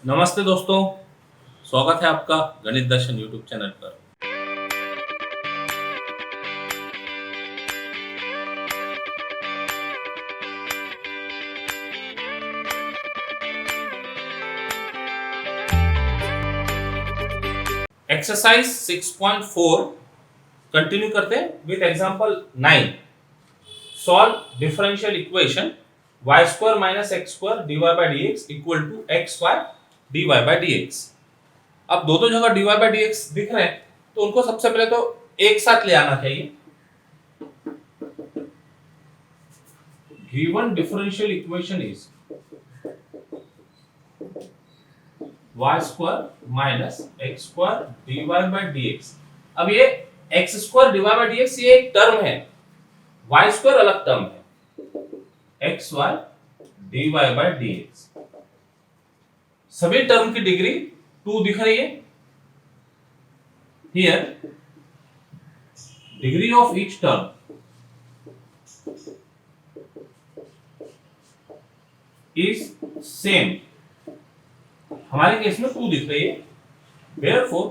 नमस्ते दोस्तों, स्वागत है आपका गणित दर्शन यूट्यूब चैनल पर। एक्सरसाइज 6.4 कंटिन्यू करते हैं with example 9। Solve differential equation y square minus x square dy by dx equal to x y dy by dx। अब दो जगह dy बाई dx दिख रहे हैं तो उनको सबसे पहले तो एक साथ ले आना चाहिए। Given differential equation is y square minus x square dy by dx। अब ये x square dy by dx ये एक टर्म है, y स्क्वायर अलग टर्म है, x y dy by dx। सभी टर्म की डिग्री 2 दिख रही है। Here degree of each term is same. हमारे केस में 2 दिख रही है, therefore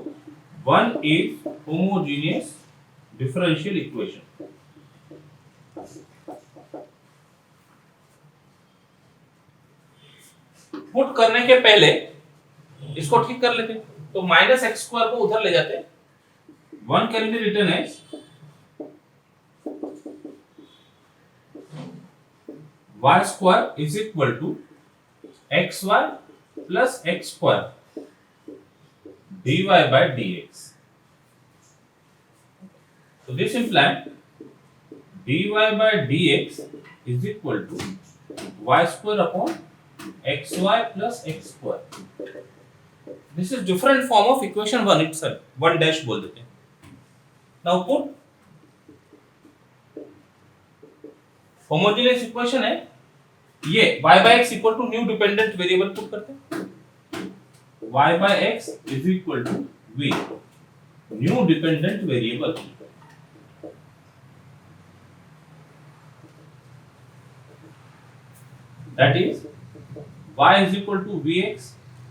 1 is homogeneous differential equation। Put करने के पहले इसको ठीक कर लेते हैं। तो माइनस एक्स स्क्वायर को उधर ले जाते हैं। 1 can be written as y square is equal to x y plus x square dy by dx। So this implies dy by dx is equal to y square upon xy plus x square। This is different form of equation 1 itself, 1 dash बोल देते हैं। Now put homogeneous equation है ये y by x equal to new dependent variable put करते हैं। y by x is equal to v, new dependent variable। That is y is equal to vx,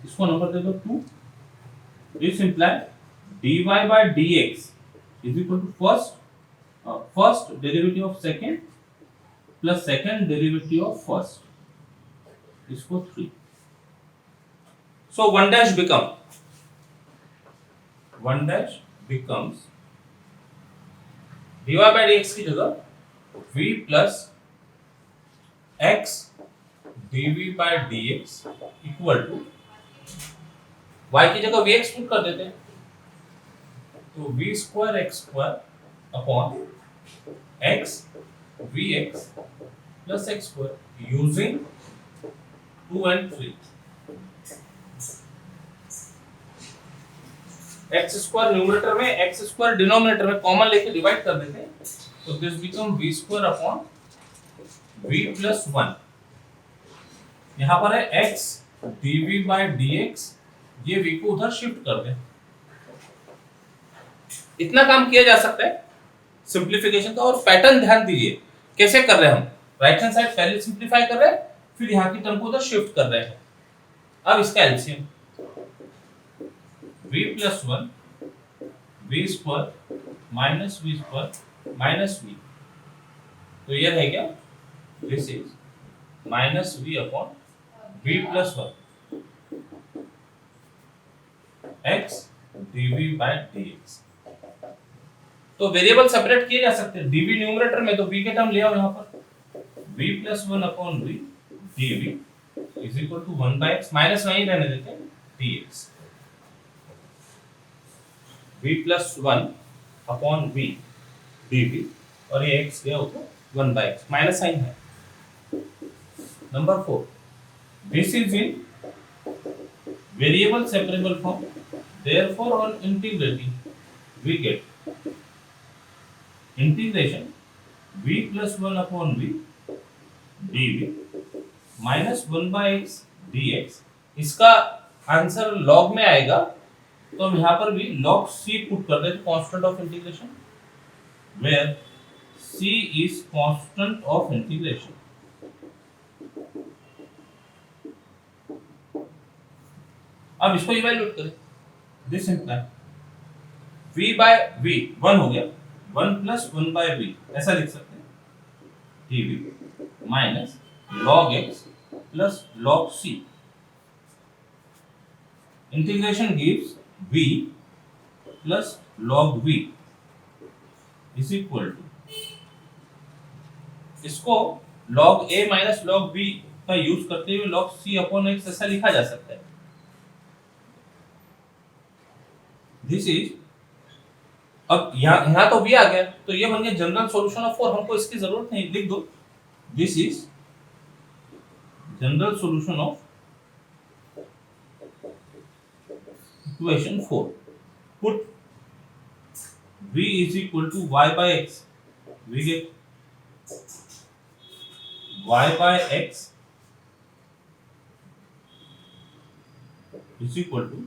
इसको number दे दो 2। This implies dy by dx is equal to first derivative of second plus second derivative of first, इसको 3। So 1 dash becomes dy by dx की जगह v plus x dv by dx equal to y की जगह vx put कर देते हैं तो v square x square upon x vx plus x square using 2 and 3। X square numerator में x square denominator में कॉमन लेके डिवाइड कर देते हैं तो this become v square upon v plus 1। यहां पर है x dv by dx, ये v को उधर शिफ्ट कर दें। इतना काम किया जा सकता है सिंप्लीफिकेशन का। और पैटर्न ध्यान दीजिए कैसे कर रहे हैं हम। राइट हैंड साइड पहले सिंप्लीफाई कर रहे हैं, फिर यहाँ की टर्म को उधर शिफ्ट कर रहे हैं। अब इसका LCM v plus 1 v square minus v square minus v, तो ये रह गया this is minus v upon v plus 1 x dv by dx। तो वेरिएबल सेपरेट किए जा सकते हैं। dv न्यूमरेटर में तो v के टर्म ले आओ यहाँ पर v plus 1 upon v dv is equal to 1 by x, minus वहीं रहने देते हैं dx। v plus 1 upon v dv और ये x गया ऊपर 1 by x, माइनस साइन है। Number 4, this is in variable separable form, therefore on integrating we get integration v plus 1 upon v dv minus 1 by x dx। इसका answer log में आएगा तो हम यहाँ पर भी log c पुट कर देते, constant of integration, where c is constant of integration। अब इसको इवैल्यूएट करें, this imply v by v 1 हो गया, 1 प्लस 1 बाय v ऐसा लिख सकते हैं, dv minus log x plus log c, integration gives v plus log v is equal to, इसको log a minus log b का यूज करते हुए log c अपॉन x ऐसा लिखा जा सकता है। दिस इज, अब यहाँ तो v आ गया, तो ये बन गया जनरल सॉल्यूशन ऑफ 4, हमको इसकी जरूरत नहीं, लिख दो this is general solution of equation 4, put v is equal to y by x, we get y by x is equal to,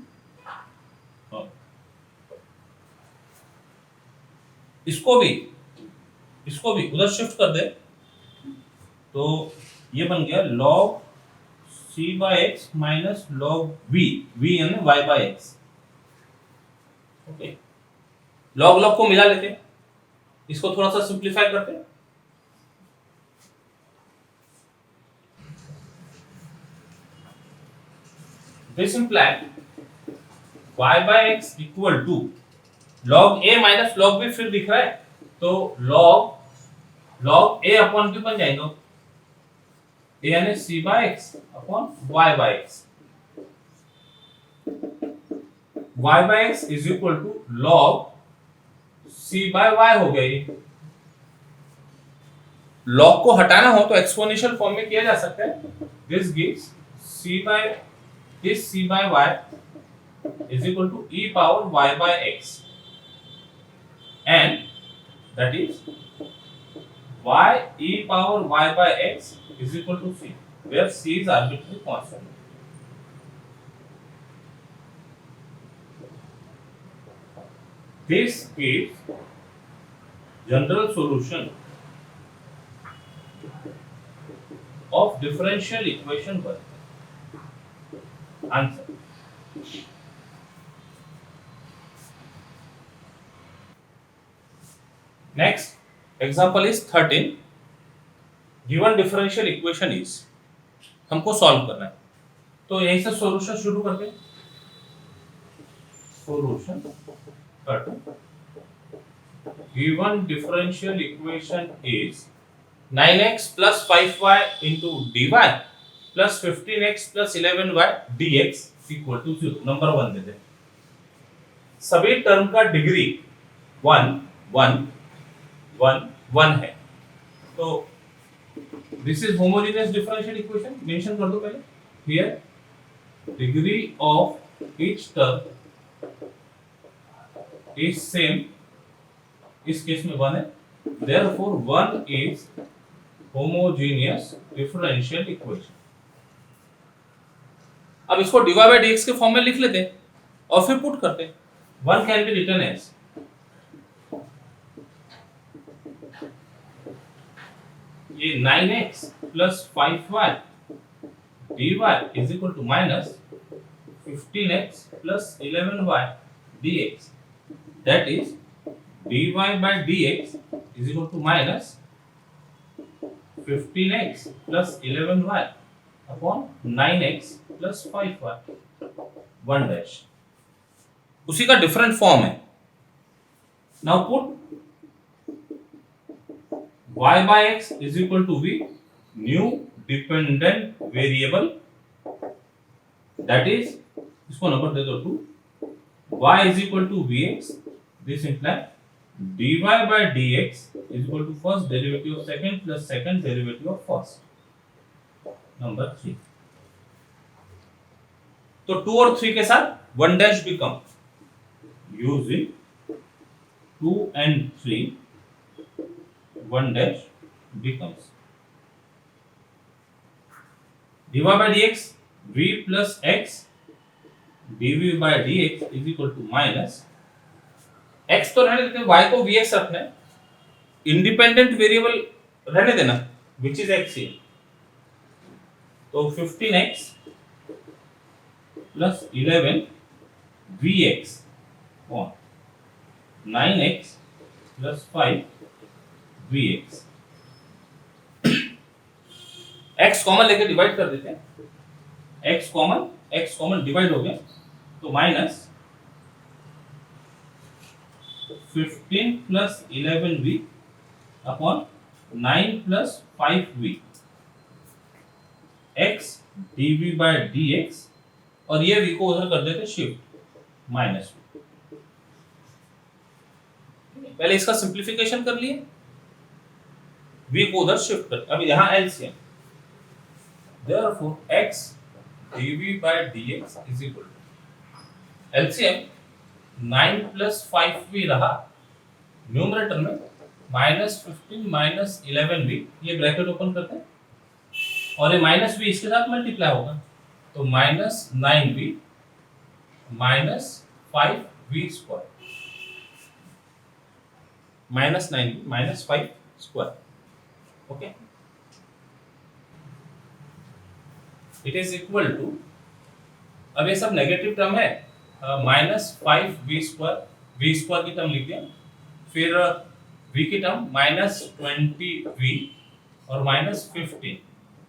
इसको भी उधर शिफ्ट कर दे, तो ये बन गया log c by x minus log v यानी y by x। Okay, log को मिला लेते हैं, इसको थोड़ा सा सिंप्लीफाई करते हैं, this imply y by x equal to log a minus log b फिर दिख रहा है, तो log a अपॉन b बन जाएगा, a यानी c by x upon y by x, y by x is equal to log c by y हो गया। ये log को हटाना हो तो एक्सपोनेंशियल फॉर्म में किया जा सकता है, this gives c by y is equal to e power y by x, and that is y e power y by x is equal to c, where c is arbitrary constant. This gives general solution of differential equation 1. Answer. Next example is 13. Given differential equation is, हमको solve करना है, तो यहीं से solution शुरू करते हैं, solution given differential equation is 9x plus 5y into dy plus 15x plus 11y dx equal to 0, number 1 देते हैं, सभी टर्म का डिग्री 1 1 1 1 है, तो this is homogeneous differential equation, mention कर दो पहले, here degree of each term is same, इस केस में 1 है, therefore 1 is homogeneous differential equation. अब इसको dy by dx के फॉर्म में लिख लेते हैं और फिर पुट करते हैं, 1 कैन बी रिटन एज ये 9x plus 5y dy is equal to minus 15x plus 11y dx, that is dy by dx is equal to minus 15x plus 11y upon 9x plus 5y 1 dash, उसी का different form है। Now put y by x is equal to v, new dependent variable, that is, इसको number दे दो 2, y is equal to vx, this implies dy by dx is equal to first derivative of second plus second derivative of first, number 3, तो 2 और 3 के साथ 1 dash become, using 2 and 3 1 dash becomes dy by dx v plus x dv by dx is equal to minus x तो रहने देते हैं, y को vx रखना है, इंडिपेंडेंट वेरिएबल रहने देना which is x here, तो 15x plus 11 Vx upon 9x plus 5 Vx। x common लेके डिवाइड कर देते हैं, x कॉमन डिवाइड हो गया तो minus 15 plus 11v upon 9 plus 5v x dv by dx, और ये v को उधर कर देते शिफ्ट माइनस। पहले इसका सिंप्लीफिकेशन कर लिए, v को उधर शिफ्ट कर, अभी यहां LCM, therefore x dv by dx is equal to LCM 9 plus 5v रहा न्यूमरेटर में, माइनस 15 माइनस 11v, ये ब्रैकेट ओपन करते हैं और ये माइनस v इसके साथ मल्टीप्लाई होगा तो minus 9v minus 5v square, minus 9v minus 5 square. Okay, it is equal to, अब ये सब नेगेटिव टर्म है, minus 5v square, v square की टर्म लिख दिया, फिर v की टर्म माइनस 20v और minus 15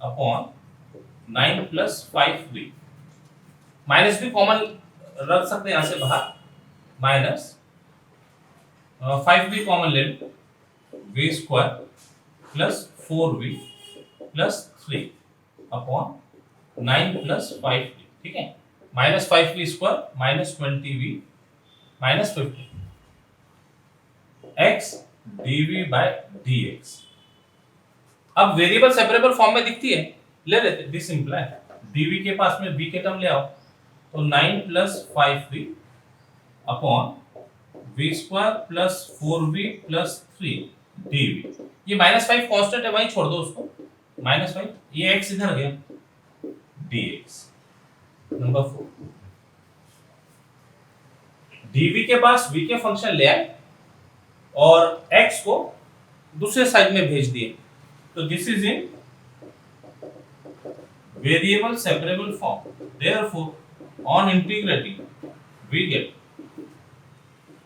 upon 9 plus 5v, minus भी कॉमन रख सकते हैं यहां से बाहर, माइनस 5v कॉमन ले लो, v square plus 4v plus 3 upon 9 plus 5v, ठीक है, minus 5v square minus 20v minus 15 x dv by dx। अब वेरिएबल सेपरेबल फॉर्म में दिखती है, ले लेते, दिस इंप्लाई dv के पास में v के टर्म ले आओ तो 9 plus 5v upon v square plus 4v plus 3 dv। ये माइनस 5 कांस्टेंट है, वहीं छोड़ दो उसको, माइनस 5, ये x इधर गया dx। नंबर 4, dv के पास v के फंक्शन ले आए और x को दूसरे साइड में भेज दिए, तो this is in variable separable form, therefore on integrating we get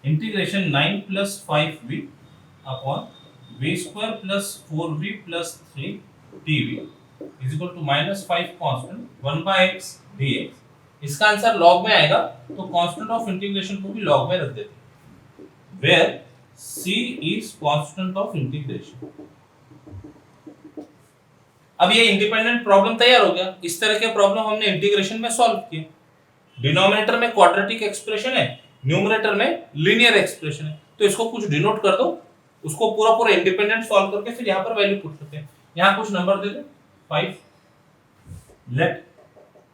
integration 9 plus 5v upon v square plus 4v plus 3 dv is equal to minus 5 constant 1 by x dx। इसका answer log में आएगा तो constant of integration को भी log में रख देते हैं, where c is constant of integration. अब ये इंडिपेंडेंट प्रॉब्लम तैयार हो गया। इस तरह के प्रॉब्लम हमने इंटीग्रेशन में सॉल्व किए। डिनोमिनेटर में क्वाड्रेटिक एक्सप्रेशन है, न्यूमरेटर में लीनियर एक्सप्रेशन है, तो इसको कुछ डिनोट कर दो, उसको पूरा पूरा इंडिपेंडेंट सॉल्व करके फिर यहाँ पर वैल्यू पुट करते हैं। यहाँ कुछ नंबर दे दो 5, let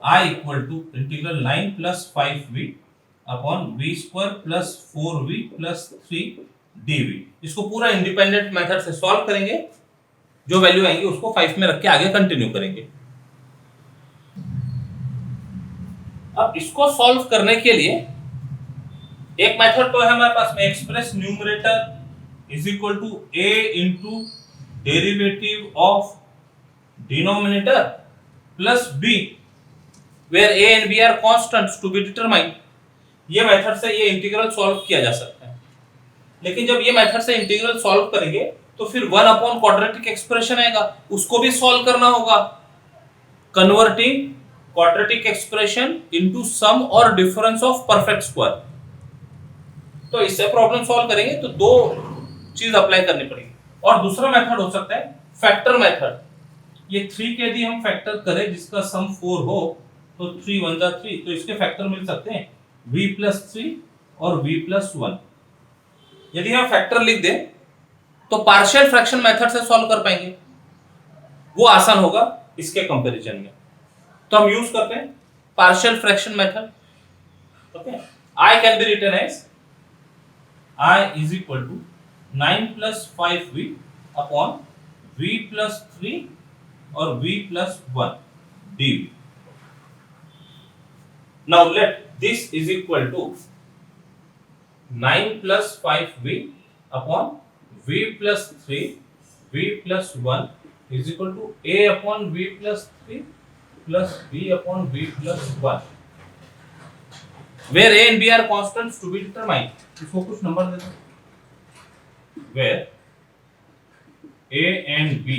I equal to integral 9 plus 5v upon v square plus 4v plus 3 dv। इसको पूरा इंडिपेंडेंट मेथड से सॉल्व करेंगे, जो वैल्यू आएंगी उसको 5 में रख के आगे कंटिन्यू करेंगे। अब इसको सॉल्व करने के लिए एक मेथड तो है हमारे पास में, express numerator is equal to a into derivative of denominator plus b where a and b are constants to be determined. ये मेथड से ये इंटीग्रल सॉल्व किया जा सकता है, लेकिन जब ये मेथड से इंटीग्रल सॉल्व करेंगे तो फिर 1 अपॉन क्वाड्रेटिक एक्सप्रेशन आएगा, उसको भी सॉल्व करना होगा, converting quadratic expression into some और डिफरेंस ऑफ परफेक्ट स्क्वायर। तो इससे प्रॉब्लम सॉल्व करेंगे तो दो चीज अप्लाई करनी पड़ेगी। और दूसरा मेथड हो सकता है फैक्टर मेथड। ये 3 के यदि हम फैक्टर करें जिसका सम 4 हो तो 3 1 जा 3, तो इसके फैक्टर मिल सकते हैं v प्लस 3 और v प्लस 1। यदि हम फैक्टर लिख दें तो पार्शियल फ्रैक्शन मेथड से सॉल्व कर पाएंगे, वो आसान होगा इसके कंपैरिजन में। तो हम यूज करते हैं partial fraction method. Okay, I can be written as I is equal to 9 plus 5v upon v plus 3 और v plus 1 dv। Now let this is equal to 9 plus 5v upon v plus 3 v plus 1 is equal to a upon v plus 3 plus b upon v plus 1। Where a and b are constants to be determined, इसको कुछ number दे दो। Where a and b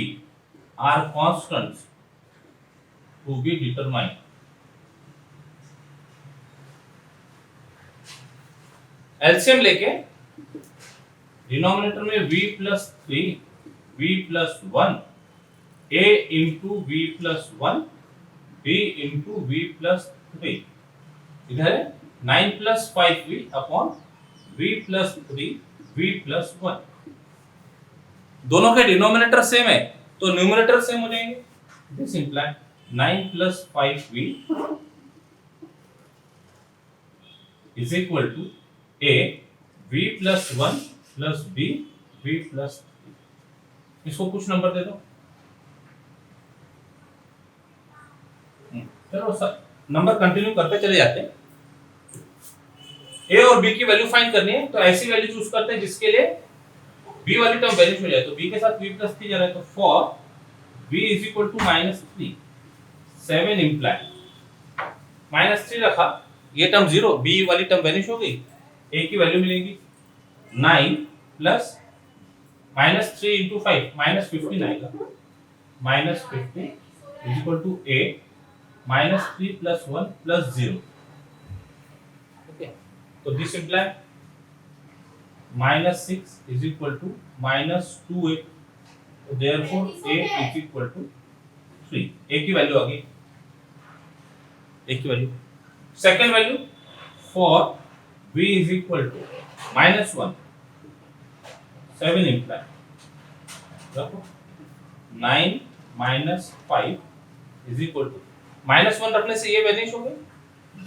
are constants to be determined, LCM लेके denominator में v plus 3 v plus 1 a into v plus 1 b into v plus 3, इधर है 9 plus 5v upon v plus 3 v plus 1। दोनों के denominator same है तो numerator same हो जाएंगे। This imply 9 plus 5v is equal to a v plus 1 plus b v plus 3। इसको कुछ नंबर दे दो। चलो सर नंबर कंटिन्यू करते चले जाते हैं। ए और बी की वैल्यू फाइंड करनी है तो ऐसी वैल्यू चूज करते हैं जिसके लिए बी वाली टर्म वैल्यू हो जाए। तो बी के साथ v प्लस 3 जा रहा है तो for b is equal to -3 7 imply -3 रखा, ये टर्म 0, b वाली टर्म वैनिश हो गई, a की वैल्यू मिलेगी 9 प्लस -3 इंटू 5 -15 आएगा, -50 is equal to a -3 plus 1 plus 0। Okay, तो this imply -6 is equal to -2a, तो therefore a is equal to 3। a की वैल्यू आ गई, a की value. Second value for b is equal to -1 7 imply देखो 9 minus 5 is equal to -1 रखने से ये वैनिश हो गए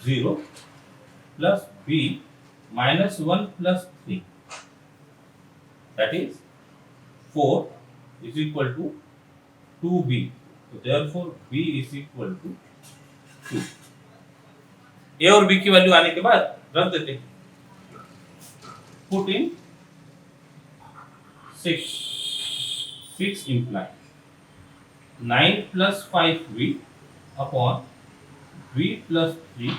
0 plus b -1 plus 3 that is 4 is equal to 2b, तो therefore b is equal to 2। a और b की वैल्यू आने के बाद रख देते हैं, put in 6 imply 9 plus 5v upon v plus 3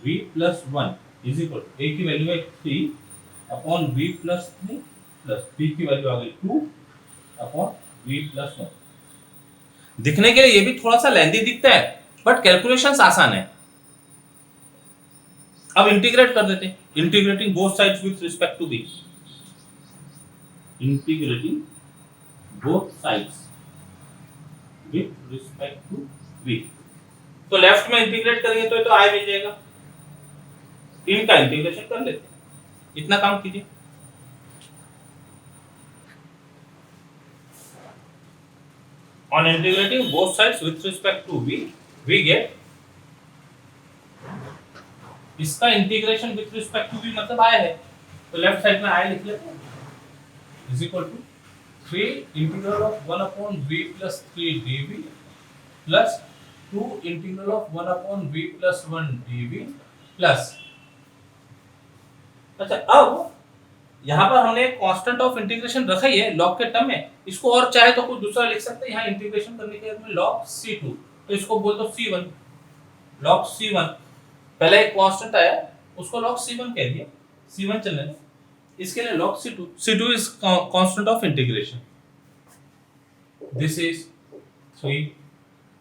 v plus 1 is equal to a की वैल्यू है 3 upon v plus 3 plus b की वैल्यू आ गई 2 अपॉन v plus 1। दिखने के लिए ये भी थोड़ा सा लेंथी दिखता है बट कैलकुलेशंस आसान है। अब इंटीग्रेट कर देते हैं, integrating both sides with respect to b, integrating both sides with respect to v। तो लेफ्ट में इंटीग्रेट करेंगे तो i मिल जाएगा, इनका इंटीग्रेशन कर लेते हैं, इतना काम कीजिए। On integrating both sides with respect to v, we get इसका integration with respect to v मतलब i है, तो लेफ्ट साइड में i लिख लेते हैं is equal to 3 integral of 1 upon v plus 3 dv plus 2 integral of 1 upon v plus 1 dv plus। अच्छा अब यहाँ पर हमने कांस्टेंट ऑफ इंटीग्रेशन रखा ही है लॉग के टर्म में, इसको और चाहे तो कुछ दूसरा लिख सकते हैं। यहाँ इंटीग्रेशन करने के बाद में log c2, तो इसको बोल दो c1, log c1। पहले एक कांस्टेंट आया उसको log c1 कह दिया, c1 चलने दो। इसके लिए log c2, c2 is constant of integration, this is 3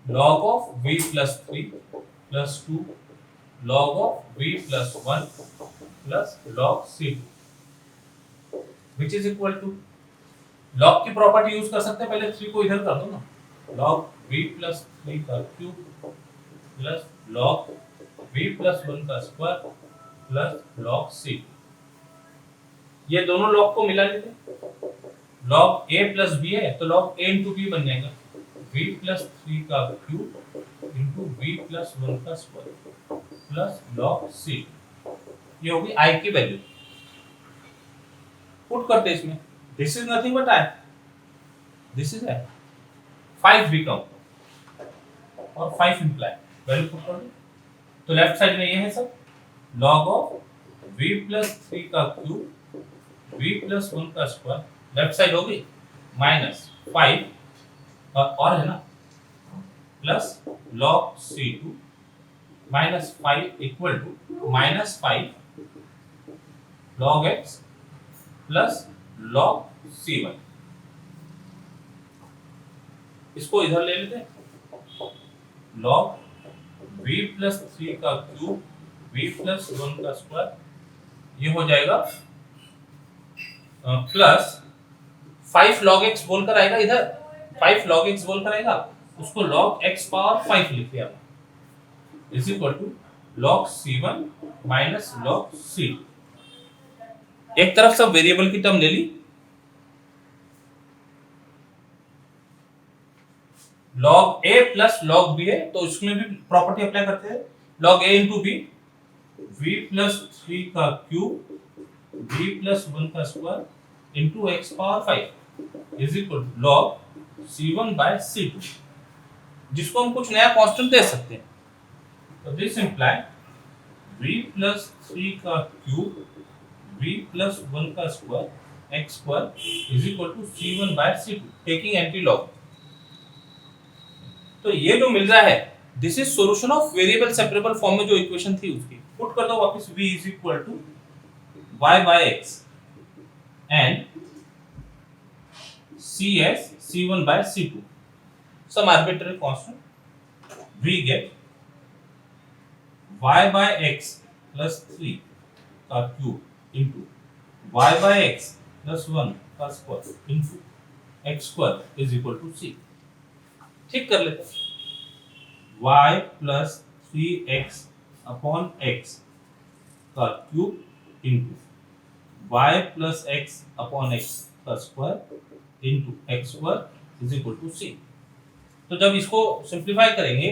log of v plus 3 plus 2 log of v plus 1 plus log c2 which is equal to log की प्रॉपर्टी यूज कर सकते हैं, पहले 3 को इधर कर दो ना, log v plus 3 का cube plus log v plus 1 का स्क्वायर प्लस log c2। ये दोनों लॉग को मिला लेते हैं, log a प्लस b है तो log a इंटू b बन जाएगा, v प्लस 3 का क्यूब इंटू v प्लस 1 का स्क्वायर प्लस log c। ये होगी i की वैल्यू, पुट करते हैं इसमें, this is nothing but i, this is i, 5v का और 5 इंप्लाई वैल्यू पुट कर दो, तो लेफ्ट साइड में ये है सब log ऑफ v प्लस 3 का क्यूब v प्लस 1 का स्क्वायर, लेफ्ट साइड होगी माइनस 5 और है ना plus log c2 -5 equal to -5 log x plus log c1। इसको इधर ले लेते हैं, log v प्लस 3 का क्यूब v प्लस 1 का स्क्वायर, ये हो जाएगा प्लस 5 log x बोलकर आएगा इधर, 5 log x बोलकर आएगा, उसको log x पावर 5 लिख दिया is equal to log c1 minus log c2। एक तरफ सब वेरिएबल की टर्म ले ली, log a plus log b है तो इसमें भी प्रॉपर्टी अप्लाई करते हैं, log a into b, v plus 3 का क्यूब v प्लस 1 का square into x power 5 is equal to log c1 by c2, जिसको हम कुछ नया कांस्टेंट दे सकते हैं। तो दिस इंप्लाई v प्लस 3 का क्यूब v प्लस 1 का square x square is equal to c1 by c2 taking antilog. तो ये जो मिल रहा है this is solution of variable separable form में जो इक्वेशन थी उसकी पुट कर दो वापस, v is equal to y by x and cs c1 by c2 some arbitrary constant, we get y by x plus 3 का cube into y by x plus 1 का square into x square is equal to c। ठीक कर लेते हैं, y plus 3x upon x का cube into y plus x upon x का square into x square is equal to c। तो जब इसको सिंप्लीफाई करेंगे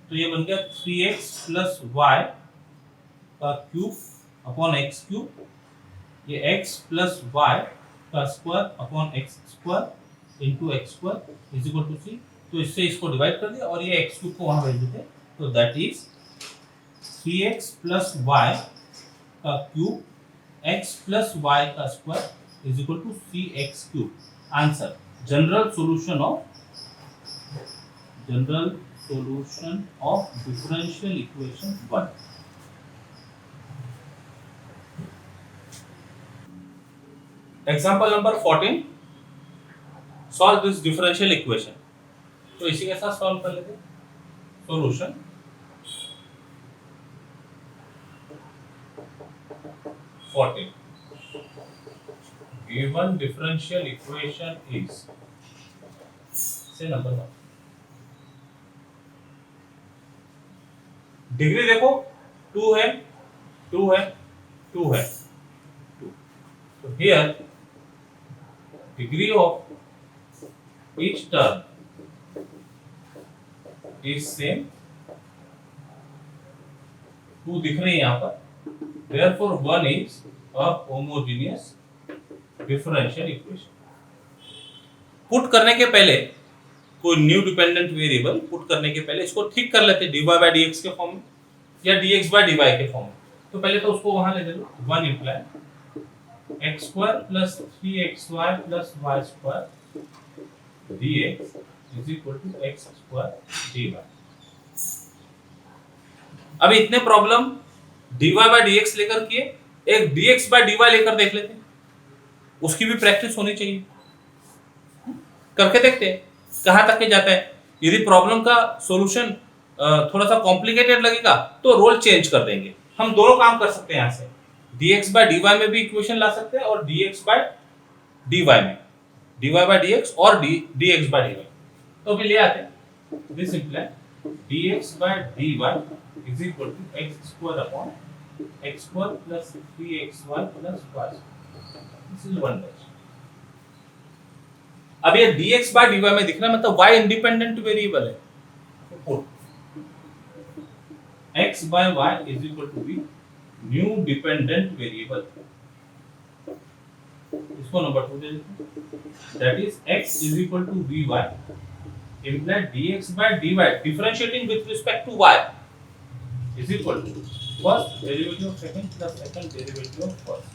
तो ये बन गया 3x प्लस वाई का क्यूब अपॉन एक्स क्यूब, ये x प्लस वाई का square upon X square into X square is equal to C. तो इससे इसको डिवाइड कर दिया और ये एक्स क्यूब को वहां भेज देते, तो that is 3x plus Y का क्यूब x प्लस वाई का square is equal to 3x cube. Answer general solution of differential equation 1। Example number 14, solve this differential equation। तो इसी के साथ सॉल्व कर लेते हैं। Solution given differential equation is, say number 1, degree देखो 2 है 2 है 2 है 2, तो here degree of each term is same, 2 दिख रही है यहाँ पर, therefore 1 is a homogeneous differential equation। Put करने के पहले कोई न्यू डिपेंडेंट वेरिएबल पुट करने के पहले इसको ठीक कर लेते dy by dx के फॉर्म में या dx by dy के फॉर्म में। तो पहले तो उसको वहां ले ले लो, 1 imply x square plus 3xy plus y square dx is equal to x square dy। अब इतने प्रॉब्लम dy by dx लेकर किए, एक dx by dy लेकर देख लेते हैं, उसकी भी प्रैक्टिस होनी चाहिए, करके देखते हैं कहां तक के जाता है। यदि प्रॉब्लम का सॉल्यूशन थोड़ा सा कॉम्प्लिकेटेड लगेगा तो रोल चेंज कर देंगे। हम दोनों काम कर सकते हैं, यहां से dx by dy में भी इक्वेशन ला सकते हैं और dx by dy में, dy by dx और dx by dy। तो अभी ले आते हैं, this imply dx by dy is equal to x square upon x square plus 3xy plus y। This is 1 dash. अब ये dx by dy में दिख रहा है, मतलब y इंडिपेंडेंट वेरिएबल है, तो x by y is equal to b new dependent variable, इसको नंबर 2 दे देते हैं, that is x is equal to vy imply dx by dy differentiating with respect to y is equal to first derivative of second plus second derivative of first,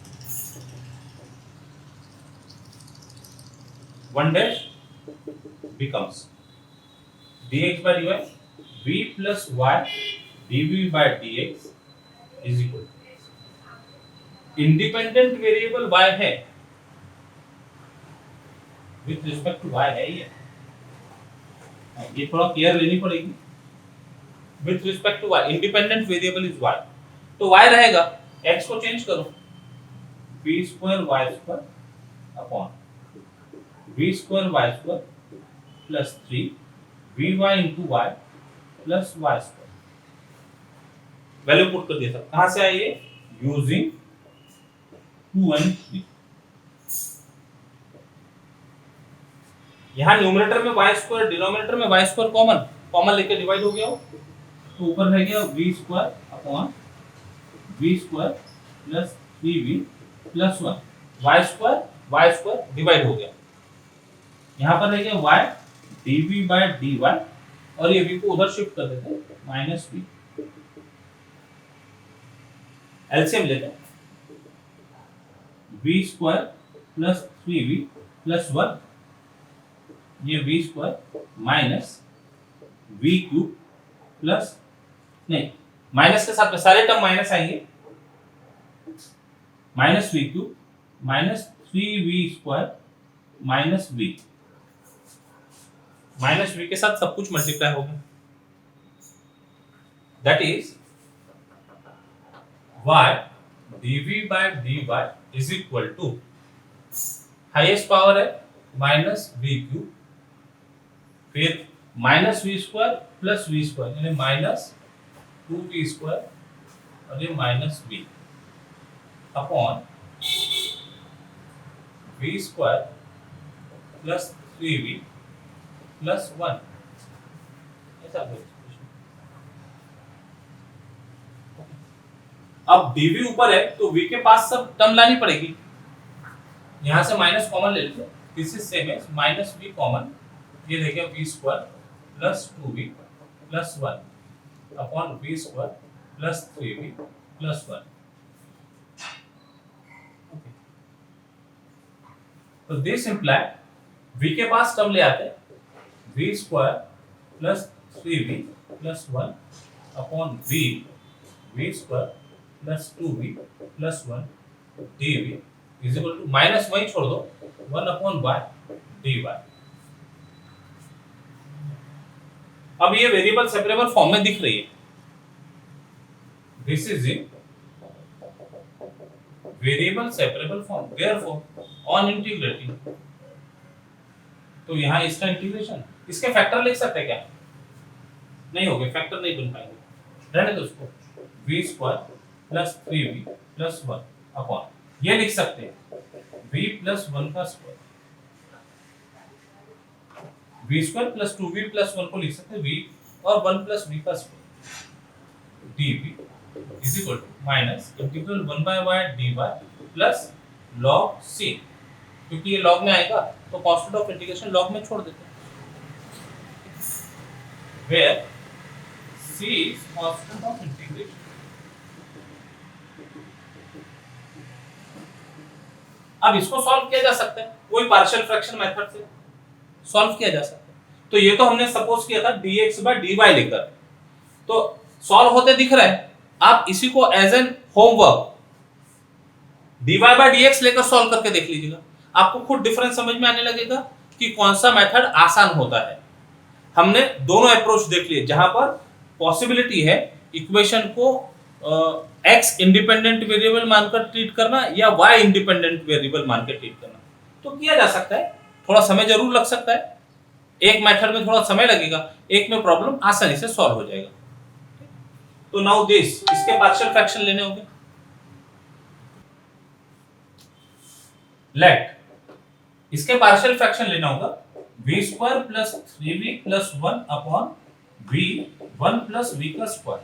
1 dash becomes dx by dy v plus y dv by dx is equal to independent variable y है, with respect to y है ये थोड़ा clear लेनी पड़ेगी। With respect to y independent variable is y, तो y रहेगा, x को change करो, v square y square upon v square y square plus 3 vy into y plus y square. Value put कर दिया था, कहां से आई ये? Using 2 and 3। यहां न्यूमरेटर में y स्क्वायर, डिनोमिनेटर में y स्क्वायर कॉमन लेके डिवाइड हो गया हो, तो ऊपर रह गया v square upon v square plus 3v plus 1 y square divide हो गया, यहां पर रह गया y dv by dy और ये v को उधर शिफ्ट कर देते हैं माइनस v। एलसीएम लेते हैं, v square plus 3v plus 1, ये v square minus v cube plus, नहीं माइनस के साथ में सारे टर्म माइनस आएंगे, minus v cube minus 3v square minus v, minus v के साथ सब कुछ मल्टीप्लाई होगा, that is y dv by dy is equal to highest power है माइनस v क्यूब, फिर minus v square plus v square यानी minus 2v square और ये minus v upon v square plus 3v plus 1, ऐसा कुछ। अब dv ऊपर है तो v के पास सब टर्म लानी पड़ेगी, यहां से माइनस कॉमन ले लीजिए, this is same as minus v common, ये रहेगा v square plus 2v plus 1 upon v square plus 3v plus 1। तो दिस इंप्लाई v के पास टर्म ले आते हैं, v square plus 3v plus 1 upon v square plus 2v plus 1 dv is equal to minus वही छोड़ दो 1 upon y dy। अब ये वेरिएबल सेपरेबल फॉर्म में दिख रही है, this is in variable separable form, therefore on integrating, तो यहां इसका इंटीग्रेशन, इसके फैक्टर लिख सकते हैं क्या? नहीं होगे, फैक्टर नहीं बन पाएंगे, रहने दो उसको, v square plus 3v plus 1 upon, ये लिख सकते हैं v प्लस 1 का square, v square plus 2v plus 1 को लिख सकते हैं v और 1 प्लस v का square dv is equal to minus integral 1 by y dy plus log c, क्योंकि ये log में आएगा तो कांस्टेंट ऑफ इंटीग्रेशन log में छोड़ देते हैं, where c is constant of integration। अब इसको सॉल्व किया जा सकता है कोई पार्शियल फ्रैक्शन मेथड से सॉल्व किया जा सकता है, तो ये तो हमने सपोज किया था dx by dy लेकर, तो सॉल्व होते दिख रहा है, आप इसी को as an homework dy by dx लेकर सॉल्व करके देख लीजिएगा, आपको खुद डिफरेंस समझ में आने लगेगा कि कौन सा मेथड आसान होता है। हमने दोनों अप्रोच देख लिए, जहां पर पॉसिबिलिटी है इक्वेशन को x इंडिपेंडेंट वेरिएबल मानकर ट्रीट करना या y इंडिपेंडेंट वेरिएबल मानकर ट्रीट करना, तो किया जा सकता है, थोड़ा समय जरूर लग सकता है, एक मेथड में थोड़ा समय लगेगा, एक में प्रॉब्लम आसानी से सॉल्व हो जाएगा। तो नाउ दिस, इसके पार्शियल फ्रैक्शन लेने होंगे, लेट इसके पार्शियल फ्रैक्शन लेना होगा v square plus 3v plus 1 upon v 1 plus v का स्क्वायर।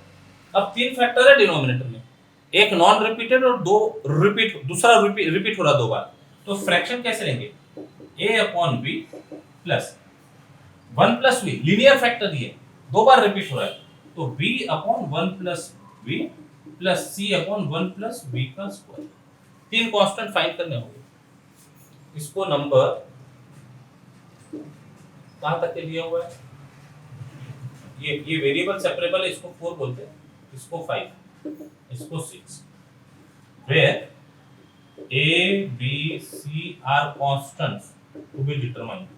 अब तीन फैक्टर है डिनोमिनेटर में, एक नॉन रिपीटेड और दो रिपीट, दूसरा रिपीट हो रहा दो बार, तो फ्रैक्शन कैसे लेंगे, a upon v plus 1 plus v, linear factor दिए, दो बार रिपीट हो रहा है, तो v upon 1 plus v plus c upon 1 plus v का स्क्वायर। तीन कांस्टेंट फाइंड करने होंगे, इसको नंबर कहां तक के लिया हुआ है, ये वेरिएबल सेपरेबल है, इसको 4 बोलते हैं, इसको 5, इसको 6, where A, B, C are constants to be determined.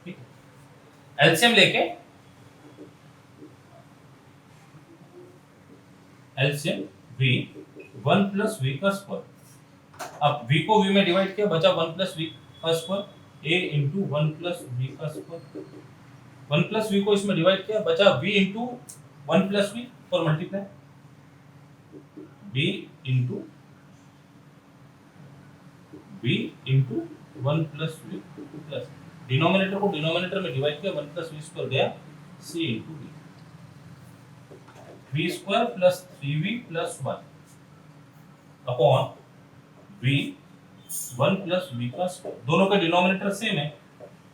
ठीक है, एलसीएम लेके एलसीएम v 1 प्लस v का स्क्वायर, अब v को v में डिवाइड किया, बचा 1 प्लस v का square, a into 1 plus v का स्क्वायर, 1 प्लस v को इसमें डिवाइड किया, बचा v इंटू 1 प्लस v और multiply b into 1 plus v plus denominator को डिनोमिनेटर में डिवाइड किया, 1 प्लस v स्क्वायर गया c into v square plus 3v plus 1 upon v 1 plus v का स्क्वायर, दोनों का डिनोमिनेटर सेम है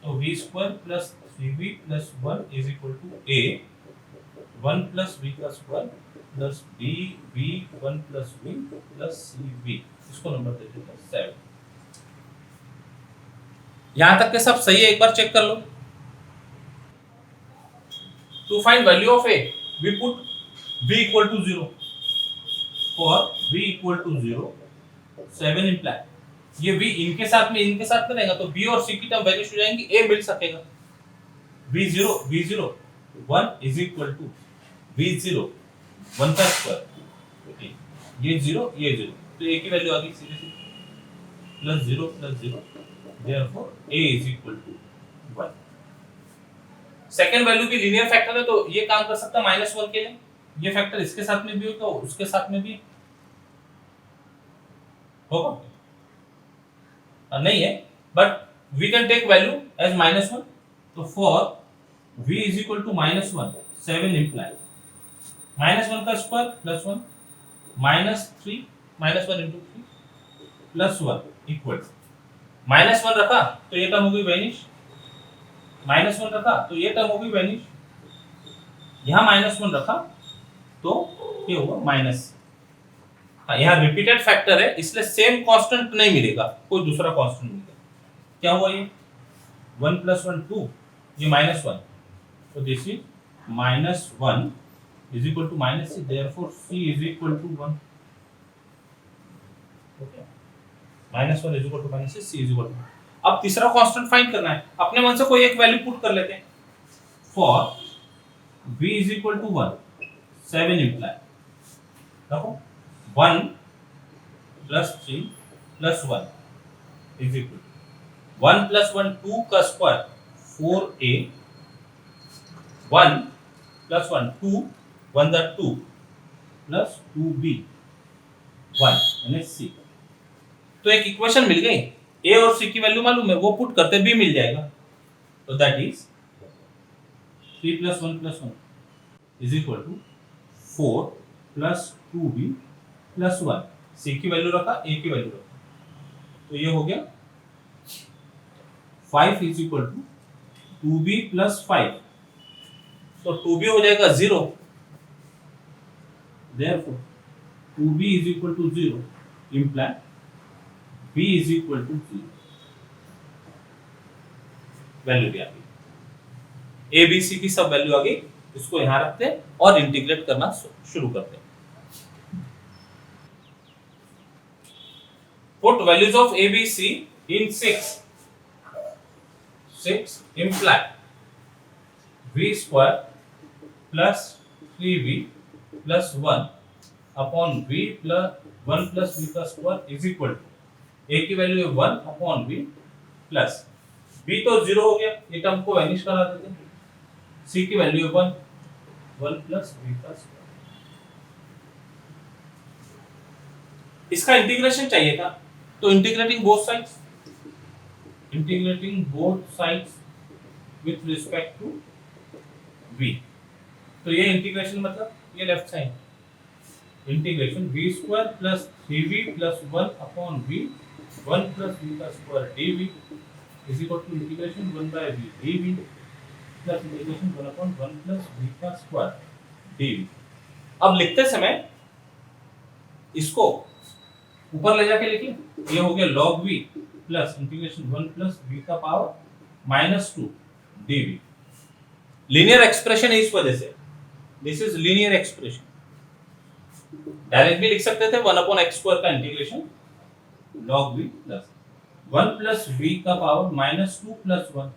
तो v square plus 3v plus 1 is equal to a 1 plus v का square plus b v 1 plus v plus c v, इसको number दे देते हैं 7। यहां तक के सब सही है, एक बार चेक कर लो। To find value of a we put v equal to 0, for v equal to 0 7 imply ये v इनके साथ में रहेगा तो b और c की टर्म वैल्यूज हो जाएंगी, a मिल सकेगा, v0 1 is equal to v0 1 का स्क्वायर, ये 0 ये 0 तो a की वैल्यू आ गई सीधे सीधे plus 0 plus 0, therefore a is equal to 1। Second value भी लीनियर फैक्टर है तो ये काम कर सकता है -1 के लिए, ये फैक्टर इसके साथ में भी होगा उसके साथ में भी होगा नहीं है, but we can take value as -1, तो for v is equal to -1 7 imply -1 का square plus 1 -3 -1 into 3 plus 1 equal -1 रखा तो ये टर्म हो गई वैनिश, -1 रखा तो ये टर्म हो गई वैनिश, यहाँ -1 रखा तो ये हुआ माइनस, यहाँ रिपीटेड फैक्टर है इसलिए सेम कांस्टेंट नहीं मिलेगा, कोई दूसरा कांस्टेंट मिलेगा। क्या हुआ ये 1 प्लस 1 2, ये -1 तो this is -1 is equal to -c, therefore c is equal to 1। Okay, -1 is equal to -c, c is equal to. अब तीसरा कांस्टेंट फाइंड करना है, अपने मन से कोई एक वैल्यू पुट कर लेते हैं, for v is equal to 1 7 imply देखो 1 plus 3 plus 1 is equal to 1 plus 1 2 का square 4a 1 plus 1 2 1 the 2 plus 2b 1 यानी c। तो एक इक्वेशन मिल गई, a और c की वैल्यू मालूम है, वो पुट करते b मिल जाएगा, तो that is 3 plus 1 plus 1 is equal to 4 plus 2b plus 1, c की वैल्यू रखा a की वैल्यू रखा, तो ये हो गया 5 is equal to 2b plus 5, तो 2b हो जाएगा 0, therefore 2b is equal to 0 imply b is equal to 0, value भी आ गई, a b c की सब वैल्यू आ गई, इसको यहां रखते हैं और इंटीग्रेट करना शुरू करते हैं। Put values of a b c in 6 imply v square plus 3v plus 1 upon v plus 1 plus v का square is equal to a की वैल्यू है 1 upon v प्लस b तो 0 हो गया, ये टर्म को वैनिश करा देते हैं, c की वैल्यू है 1 प्लस v का स्क्वायर। इसका इंटीग्रेशन चाहिए था तो integrating both sides with respect to v, तो ये इंटीग्रेशन मतलब ये left side integration v square plus 3v plus 1 upon v 1 plus v का square dv is equal to integration 1 by v dv plus integration 1 upon 1 plus v का square dv। अब लिखते समय इसको ऊपर ले जाके लिखिए, ये हो गया log v plus integration 1 plus v का पावर -2 dv लीनियर एक्सप्रेशन है इस वजह से, this is linear expression. Direct भी लिख सकते थे 1/x² का integration log v plus 1 plus v का power -2 plus 1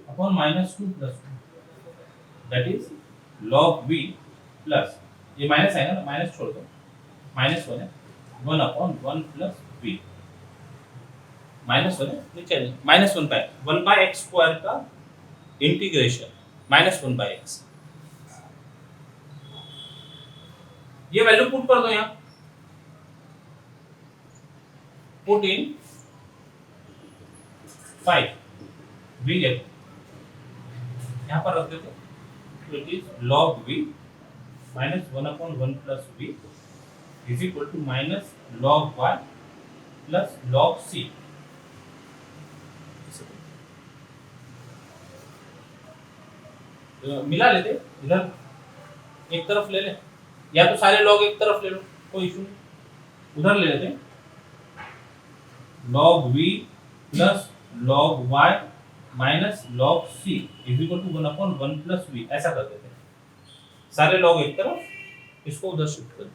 upon -2 plus 1 that is log v plus, ये माइनस आएगा ना, माइनस छोड़ दो, -1 है, 1/1 प्लस v, -1 है नीचे -1/x² का इंटीग्रेशन -1/x। ये वैल्यू पुट कर दो यहां, पुट इन 5 v गेट, यहां पर रख देते, तो it is log v -1/1 plus v is equal to minus log y plus log c। मिला लेते, इधर एक तरफ ले ले, या तो सारे log एक तरफ ले लो, कोई इशू नहीं, उधर ले लेते हैं, log v plus log y minus log c is equal to 1/1 plus v, ऐसा कर देते हैं, सारे log एक तरफ, इसको उधर शिफ्ट कर दो,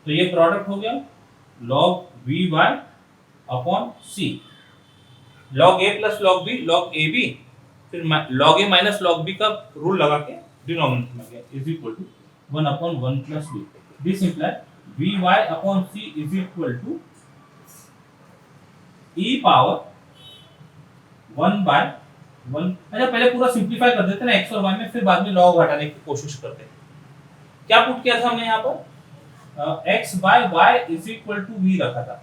तो ये प्रोडक्ट हो गया log vy upon c, log a plus log b, log ab, फिर log a minus log b का रूल लगा के डिनोमिनेटर में गया is equal to 1/1 plus v, this imply vy upon c is equal to e power 1/1। अच्छा पहले पूरा simplify कर देते ना x और y में, फिर बाद में log हटाने की कोशिश करते हैं। क्या पुट किया था हमने यहाँ पर, x by y is equal to v रखा था,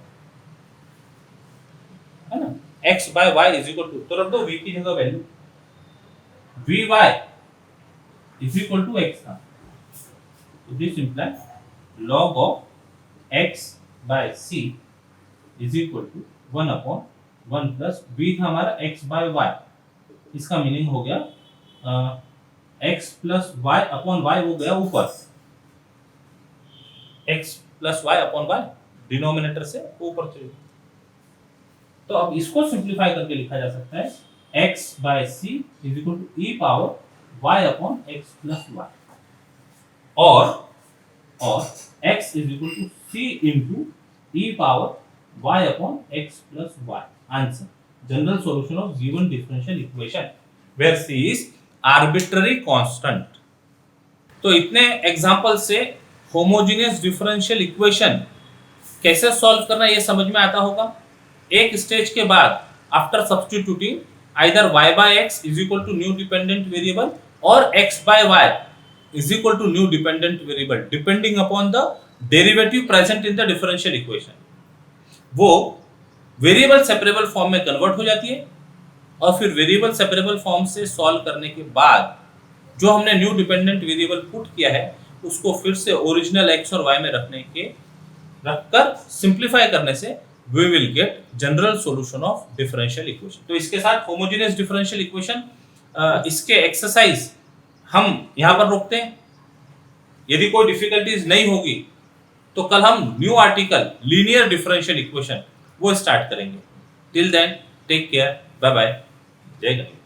है ना, x by y is equal to, तो रख दो v की जगह value, vy is equal to x था, तो this imply log of x by c is equal to 1/1 plus v था हमारा x by y, इसका मीनिंग हो गया x plus y upon y हो गया ऊपर, x plus y upon y denominator से ऊपर चले, तो अब इसको सिंपलीफाई करके लिखा जा सकता है x by c is equal to e power y upon x plus y, और x is equal to c into e power y upon x plus y। Answer, general solution of given differential equation where c is arbitrary constant. तो इतने example से homogeneous differential equation कैसे solve करना ये समझ में आता होगा। एक स्टेज के बाद after substituting either y by x is equal to new dependent variable or x by y is equal to new dependent variable depending upon the derivative present in the differential equation, वो variable separable form में convert हो जाती है, और फिर variable separable form से solve करने के बाद जो हमने न्यू डिपेंडेंट वेरिएबल पुट किया है उसको फिर से ओरिजिनल x और y में रखकर सिंप्लीफाई करने से we will get general solution of differential equation। तो इसके साथ homogeneous differential equation इसके एक्सरसाइज हम यहाँ पर रोकते हैं। यदि कोई डिफिकल्टीज नहीं होगी तो कल हम new article linear differential equation वो स्टार्ट करेंगे। Till then take care, bye bye, जय गणेश।